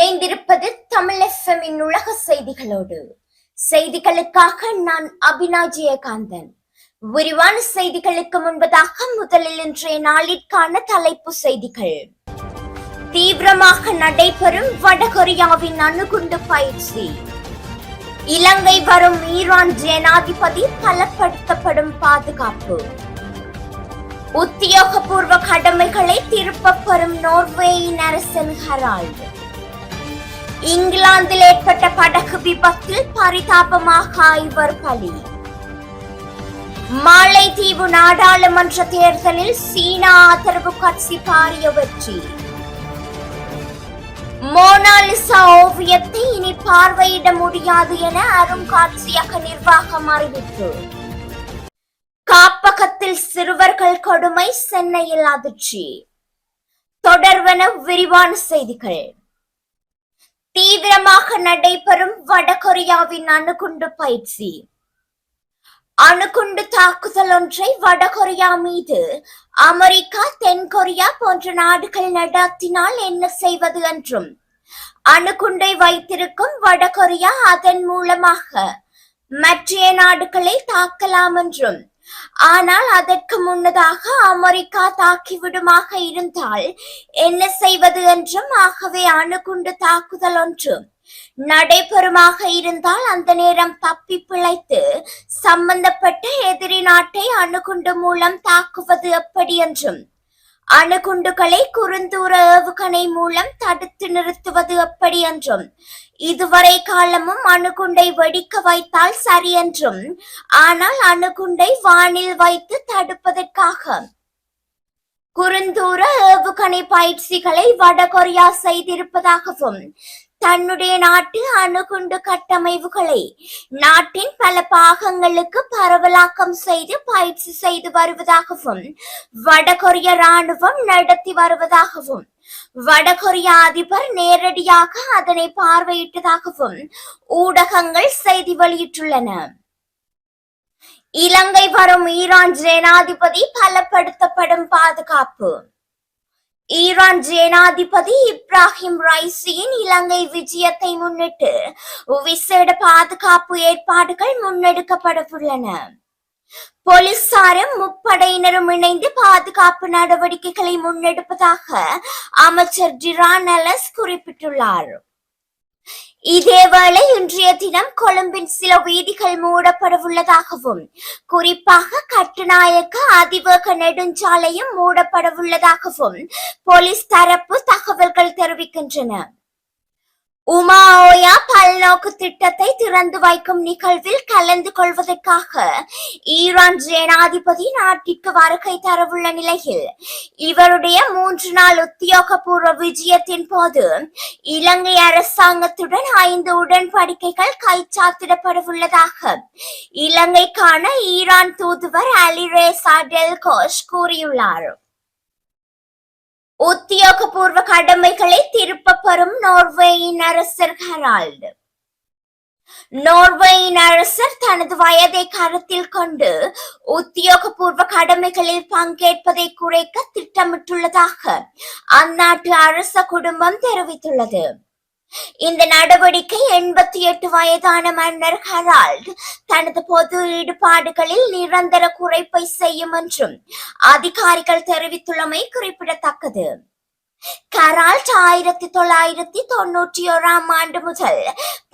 இணைந்திருப்பது தமிழ் எஃப்எம்மின் உலக செய்திகளோடு. செய்திகளுக்காக நான் அபினா ஜெயகாந்தன். விரிவான செய்திகளுக்கு முன்பதாக முதலில் இன்றைய நாளிற்கான தலைப்பு செய்திகள். தீவிரமாக நடைபெறும் வடகொரியாவின் அணுகுண்டு பயிற்சி. இலங்கை வரும் ஈரான் ஜனாதிபதி பலப்படுத்தப்படும் பாதுகாப்பு. உத்தியோகபூர்வ கடமைகளை திருப்பப் பெறும் நோர்வேயின் அரசன் ஹரால்டு. இங்கிலாந்தில் ஏற்பட்ட படகு விபத்தில் பரிதாபமாக 5 பலி. மாலைதீவு நாடாளுமன்ற தேர்தலில் சீனா ஆதரவு கட்சி பாரிய வெற்றி. மோனாலிசா ஓவியத்தை இனி பார்வையிட முடியாது என அருங்காட்சியக நிர்வாகம் அறிவிப்பு. காப்பகத்தில் சிறுவர்கள் கொடுமை, சென்னையில் அதிர்ச்சி. தொடர்வன விரிவான செய்திகள். தீவிரமாக நடைபெறும் வடகொரியாவின் அணுகுண்டு பயிற்சி. அணுகுண்டு தாக்குதல் ஒன்றை வடகொரியா மீது அமெரிக்கா, தென்கொரியா போன்ற நாடுகள் நடத்தினால் என்ன செய்வது என்றும், அணுகுண்டை வைத்திருக்கும் வடகொரியா அதன் மூலமாக மற்ற நாடுகளை தாக்கலாம் என்றும், ஆனால் அதற்கு முன்னதாக அமெரிக்கா தாக்கிவிடுமாக இருந்தால் என்ன செய்வது என்றும், ஆகவே அணுகுண்டு தாக்குதல் ஒன்று நடைபெறுமாக இருந்தால் அந்த நேரம் தப்பி பிழைத்து சம்பந்தப்பட்ட எதிரி நாட்டை அணுகுண்டு மூலம் தாக்குவது எப்படி என்றும், அணுகுண்டுகளை குறுந்தூர ஏவுகணை மூலம் தடுத்து நிறுத்துவது எப்படி என்றும், இதுவரை காலமும் அணுகுண்டை வெடிக்க வைத்தால் சரி என்றும், ஆனால் அணுகுண்டை வானில் வைத்து தடுப்பதற்காக குறுந்தூர ஏவுகணை பயிற்சிகளை வடகொரியா செய்திருப்பதாகவும், தன்னுடைய நாட்டு அணுகுண்டு கட்டமைப்புகளை நாட்டின் பல பாகங்களுக்கு பரவலாக்கம் செய்து பயிற்சி செய்து வருவதாகவும் வடகொரிய ராணுவம் நடத்தி வருவதாகவும் வடகொரிய அதிபர் நேரடியாக அதனை பார்வையிட்டதாகவும் ஊடகங்கள் செய்தி வெளியிட்டுள்ளன. இலங்கை வரும் ஈரான் ஜனாதிபதி பலப்படுத்தப்படும் பாதுகாப்பு. ஈரான் ஜனாதிபதி இப்ராஹிம் ரைசியின் இலங்கை விஜயத்தை முன்னிட்டு விசேட பாதுகாப்பு ஏற்பாடுகள் முன்னெடுக்கப்படவுள்ளன. போலீசாரும் முப்படையினரும் இணைந்து பாதுகாப்பு நடவடிக்கைகளை முன்னெடுப்பதாக அமைச்சர் டிரான் எலஸ் குறிப்பிட்டுள்ளார். இதேவேளை இன்றைய தினம் கொழும்பின் சில வீதிகள் மூடப்படவுள்ளதாகவும், குறிப்பாக கட்டுநாயக்க அதிவேக நெடுஞ்சாலையும் மூடப்படவுள்ளதாகவும் போலீஸ் தரப்பு தகவல்கள் தெரிவிக்கின்றன. உமா ஓயா பல்நோக்கு திட்டத்தை திறந்து வைக்கும் நிகழ்வில் கலந்து கொள்வதற்காக ஈரான் ஜனாதிபதி நாட்டிற்கு வருகை தரவுள்ள நிலையில், இவருடைய 3 நாள் உத்தியோகபூர்வ விஜயத்தின் போது இலங்கை அரசாங்கத்துடன் 5 உடன்படிக்கைகள் கைச்சாத்திடப்படவுள்ளதாக இலங்கைக்கான ஈரான் தூதுவர் அலிரேசா டெல்கோஷ் கூறியுள்ளார். உத்தியோகபூர்வ கடமைகளை திருப்பப் பெறும் நோர்வேயின் அரசர் ஹரால்டு. நோர்வேயின் அரசர் தனது வயதை கருத்தில் கொண்டு உத்தியோகபூர்வ கடமைகளில் பங்கேற்பதை குறைக்க திட்டமிட்டுள்ளதாக அந்நாட்டு அரச குடும்பம் தெரிவித்துள்ளது. இந்த நடவடிக்கை 88 வயதான மன்னர் ஹரால்ட் தனது பொது ஈடுபாடுகளில் நிரந்தர குறைப்பை செய்யும் என்றும் அதிகாரிகள் தெரிவித்துள்ளமை குறிப்பிடத்தக்கது. ஹரால்ட் 1991 ஆண்டு முதல்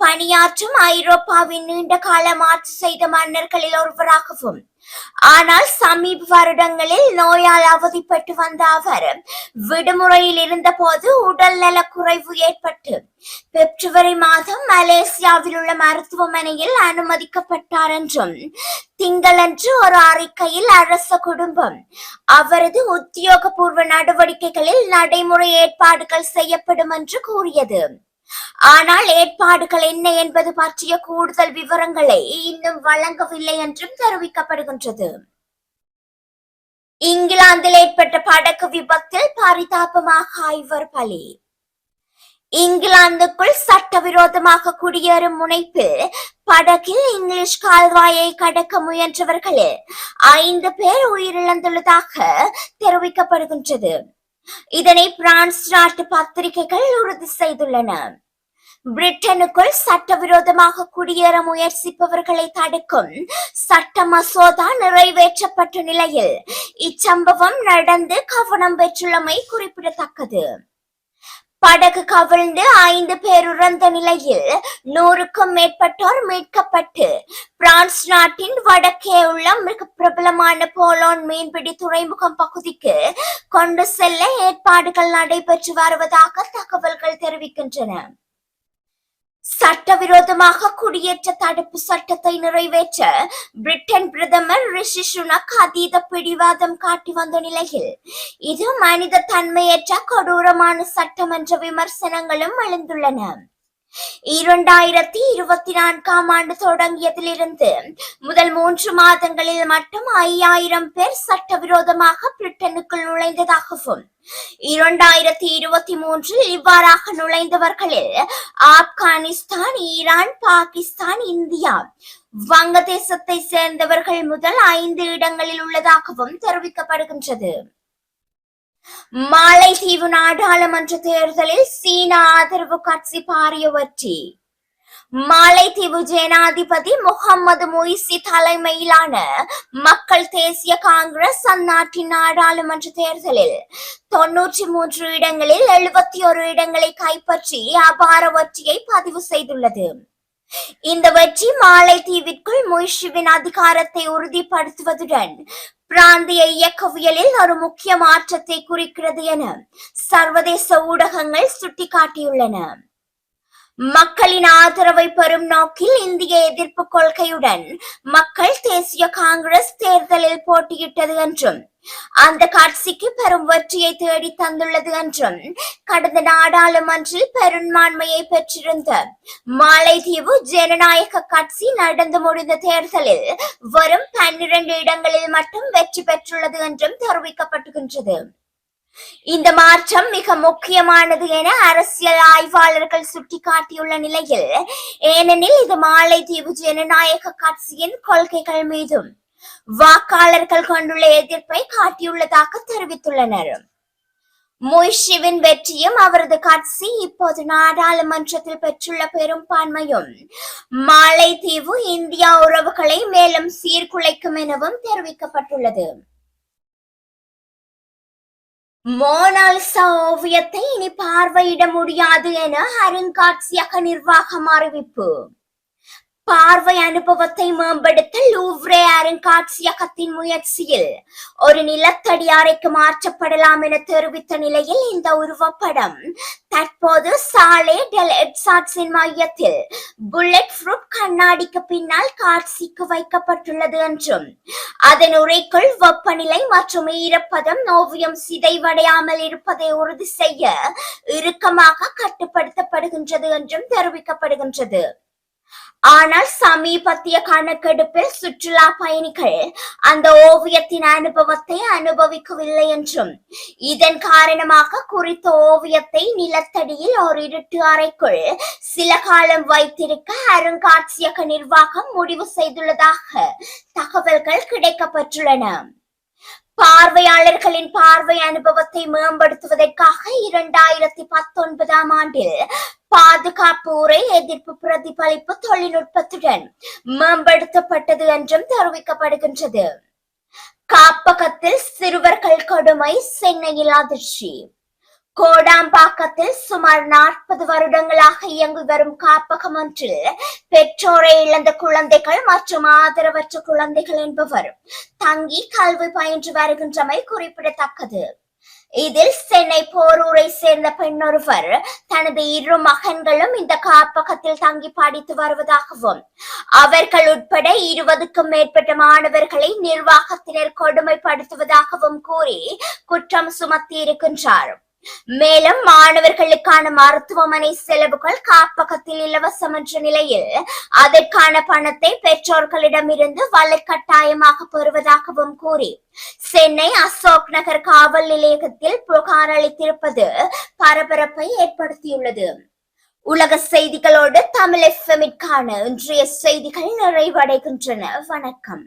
பணியாற்றும் ஐரோப்பாவின் நீண்ட காலம் ஆட்சி செய்த மன்னர்களில் ஒருவராகவும், ஆனால் சமீப வருடங்களில் நோயால் அவதிப்பட்டு வந்த அவர் விடுமுறையில் இருந்த போது உடல் நல குறைவு ஏற்பட்டு பிப்ரவரி மாதம் மலேசியாவில் உள்ள மருத்துவமனையில் அனுமதிக்கப்பட்டார் என்றும், திங்களன்று ஒரு அறிக்கையில் அரச குடும்பம் அவரது உத்தியோகபூர்வ நடவடிக்கைகளில் நடைமுறை ஏற்பாடுகள் செய்யப்படும் என்று கூறியது. ஆனால் ஏற்பாடுகள் என்ன என்பது பற்றிய கூடுதல் விவரங்களை இன்னும் வழங்கவில்லை என்றும் தெரிவிக்கப்படுகின்றது. இங்கிலாந்தில் ஏற்பட்ட படகு விபத்தில் பரிதாபமாக 5 பலி. இங்கிலாந்துக்குள் சட்டவிரோதமாக குடியேறும் முனைப்பில் படகில் இங்கிலீஷ் கால்வாயை கடக்க முயன்றவர்களில் 5 பேர் உயிரிழந்துள்ளதாக தெரிவிக்கப்படுகின்றது. இதனை பிரான்ஸ் நாட்டு பத்திரிகைகள் உறுதி செய்துள்ளன. பிரிட்டனுக்குள் சட்டவிரோதமாக குடியேற முயற்சிப்பவர்களை தடுக்கும் சட்ட மசோதா நிறைவேற்றப்பட்ட நிலையில் இச்சம்பவம் நடந்து கவனம் பெற்றுள்ளமை குறிப்பிடத்தக்கது. படகு கவிழ்ந்து 5 பேர் இறந்த நிலையில் 100க்கும் மேற்பட்டோர் மீட்கப்பட்டு பிரான்ஸ் நாட்டின் வடக்கே உள்ள மிக பிரபலமான போலோன் மீன்பிடி துறைமுகம் பகுதிக்கு கொண்டு செல்ல ஏற்பாடுகள் நடைபெற்று வருவதாக தகவல்கள் தெரிவிக்கின்றன. சட்டவிரோதமாக குடியேற்ற தடுப்பு சட்டத்தை நிறைவேற்ற பிரிட்டன் பிரதமர் ரிஷி சுனக் அதீத பிடிவாதம் காட்டி வந்த நிலையில் இது மனித தன்மையற்ற கொடூரமான சட்டம் என்ற விமர்சனங்களும் எழுந்துள்ளன. 2024ஆம் ஆண்டு தொடங்கியதிலிருந்து முதல் 3 மாதங்களில் மட்டும் 5000 பேர் சட்டவிரோதமாக பிரிட்டனுக்குள் நுழைந்ததாகவும் 2023இல் இவ்வாறாக நுழைந்தவர்களில் ஆப்கானிஸ்தான், ஈரான், பாகிஸ்தான், இந்தியா, வங்கதேசத்தை சேர்ந்தவர்கள் முதல் 5 இடங்களில் உள்ளதாகவும் தெரிவிக்கப்படுகின்றது. மாலைதீவு நாடாளுமன்ற தேர்தலில் சீன ஆதரவு கட்சி பாரிய வெற்றி. மாலைதீவு ஜனாதிபதி முகமது முய்சி தலைமையிலான மக்கள் தேசிய காங்கிரஸ் அந்நாட்டின் நாடாளுமன்ற தேர்தலில் 93 இடங்களில் 71 இடங்களை கைப்பற்றி அபார வெற்றியை பதிவு செய்துள்ளது. இந்த வெற்றி மாலைதீவிற்குள் முய்சிவின் அதிகாரத்தை உறுதிப்படுத்துவதுடன் பிராந்திய இயக்கவியலில் ஒரு முக்கிய மாற்றத்தை குறிக்கிறது என சர்வதேச ஊடகங்கள் சுட்டிக்காட்டியுள்ளன. மக்களின் ஆதரவை பெறும் நோக்கில் இந்திய எதிர்ப்பு கொள்கையுடன் மக்கள் தேசிய காங்கிரஸ் தேர்தலில் போட்டியிட்டது என்றும் அந்த கட்சிக்கு பெரும் வெற்றியை தேடி தந்துள்ளது என்றும் கடந்த நாடாளுமன்றில் பெரும்பான்மையை பெற்றிருந்த மாலைதீவு ஜனநாயக கட்சி நடந்து முடிந்த தேர்தலில் வெறும் 12 இடங்களில் மட்டும் வெற்றி பெற்றுள்ளது என்றும் தெரிவிக்கப்படுகின்றது. இந்த மாற்றம் மிக முக்கியமானது என அரசியல் ஆய்வாளர்கள் சுட்டிக்காட்டியுள்ள நிலையில், ஏனெனில் இது மாலைதீவு ஜனநாயக கட்சியின் கொள்கைகள் மீதும் வாக்காளர்கள் கொண்டுள்ள எதிர்ப்பை காட்டியுள்ளதாக தெரிவித்துள்ளனர். முய்சிவின் வெற்றியும் அவரது கட்சி இப்போது நாடாளுமன்றத்தில் பெற்றுள்ள பெரும்பான்மையும் மாலைதீவு இந்தியா உறவுகளை மேலும் சீர்குலைக்கும் எனவும் தெரிவிக்கப்பட்டுள்ளது. மோனாலிசா ஓவியத்தை இனி பார்வையிட முடியாது என அருங்காட்சியக நிர்வாகம் அறிவிப்பு. பார்வை அனுபவத்தை மேம்படுத்த லூவ்ரே அருங்காட்சியகத்தின் முயற்சியில் ஒரு நிலத்தடி அறைக்கு மாற்றப்படலாம் என தெரிவித்த நிலையில் இந்த உருவப்படம் தற்போது சாலே டெல் எட்சாட்ஸின் மையத்தில் புல்லட் ப்ரூஃப் கண்ணாடிக்கு பின்னால் காட்சிக்கு வைக்கப்பட்டுள்ளது என்றும் அதன் உரைக்குள் வெப்பநிலை மற்றும் ஈரப்பதம் ஓவியம் சிதைவடையாமல் இருப்பதை உறுதி செய்ய இறுக்கமாக கட்டுப்படுத்தப்படுகின்றது என்றும் தெரிவிக்கப்படுகின்றது. ஆனால் சமீபத்திய கணக்கெடுப்பில் சுற்றுலா பயணிகள் அந்த ஓவியத்தின் அனுபவத்தை அனுபவிக்கவில்லை என்றும் இதன் காரணமாக குறித்த ஓவியத்தை நிலத்தடியில் ஒரு இருட்டு அறைக்குள் சில காலம் வைத்திருக்க அருங்காட்சியக நிர்வாகம் முடிவு செய்துள்ளதாக தகவல்கள் கிடைக்கப்பெற்றுள்ளன. பார்வையாளர்களின் பார்வை அனுபவத்தை மேம்படுத்துவதற்காக 2019ஆம் ஆண்டில் பாதுகாப்பு உரை எதிர்ப்பு பிரதிபலிப்பு தொழில்நுட்பத்துடன் மேம்படுத்தப்பட்டது என்றும் தெரிவிக்கப்படுகின்றது. காப்பகத்தில் சிறுவர்கள் கொடுமை, சென்னையில் அதிர்ச்சி. கோடாம்பாக்கத்தில் சுமார் 40 வருடங்களாக இயங்கி வரும் காப்பகம் ஒன்றில் பெற்றோரை இழந்த குழந்தைகள் மற்றும் ஆதரவற்ற குழந்தைகள் என்பவர் தங்கி கல்வி பயின்று வருகின்றமை குறிப்பிடத்தக்கது. இதில் சென்னை போரூரை சேர்ந்த பெண்ணொருவர் தனது 2 மகன்களும் இந்த காப்பகத்தில் தங்கி படித்து வருவதாகவும் அவர்கள் உட்பட 20க்கும் மேற்பட்ட மாணவர்களை நிர்வாகத்தினர் கொடுமைப்படுத்துவதாகவும் கூறி குற்றம் சுமத்தி இருக்கின்றார். மேலும் மாணவர்களுக்கான மருத்துவமனை செலவுகள் காப்பகத்தில் இலவசம் என்ற நிலையில் அதற்கான பணத்தை பெற்றோர்களிடமிருந்து வலுக்கட்டாயமாக பெறுவதாகவும் கூறி சென்னை அசோக் நகர் காவல் நிலையத்தில் புகார் அளித்திருப்பது பரபரப்பை ஏற்படுத்தியுள்ளது. உலக செய்திகளோடு தமிழ் எஃப்எம்மிற்கான இன்றைய செய்திகள் நிறைவடைகின்றன. வணக்கம்.